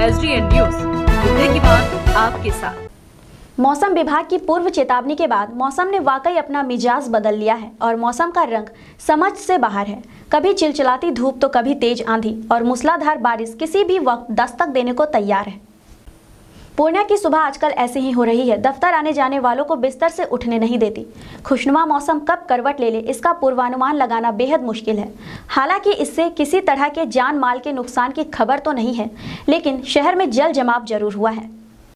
SDN news, मुद्दे की बात आपके साथ। मौसम विभाग की पूर्व चेतावनी के बाद मौसम ने वाकई अपना मिजाज बदल लिया है और मौसम का रंग समझ से बाहर है। कभी चिलचिलाती धूप तो कभी तेज आंधी और मूसलाधार बारिश किसी भी वक्त दस्तक देने को तैयार है। पूर्णिया की सुबह आजकल ऐसे ही हो रही है। दफ्तर आने जाने वालों को बिस्तर से उठने नहीं देती। खुशनुमा मौसम कब करवट ले इसका पूर्वानुमान लगाना बेहद मुश्किल है। हालांकि इससे किसी तरह के जान माल के नुकसान की खबर तो नहीं है, लेकिन शहर में जल जमाव जरूर हुआ है।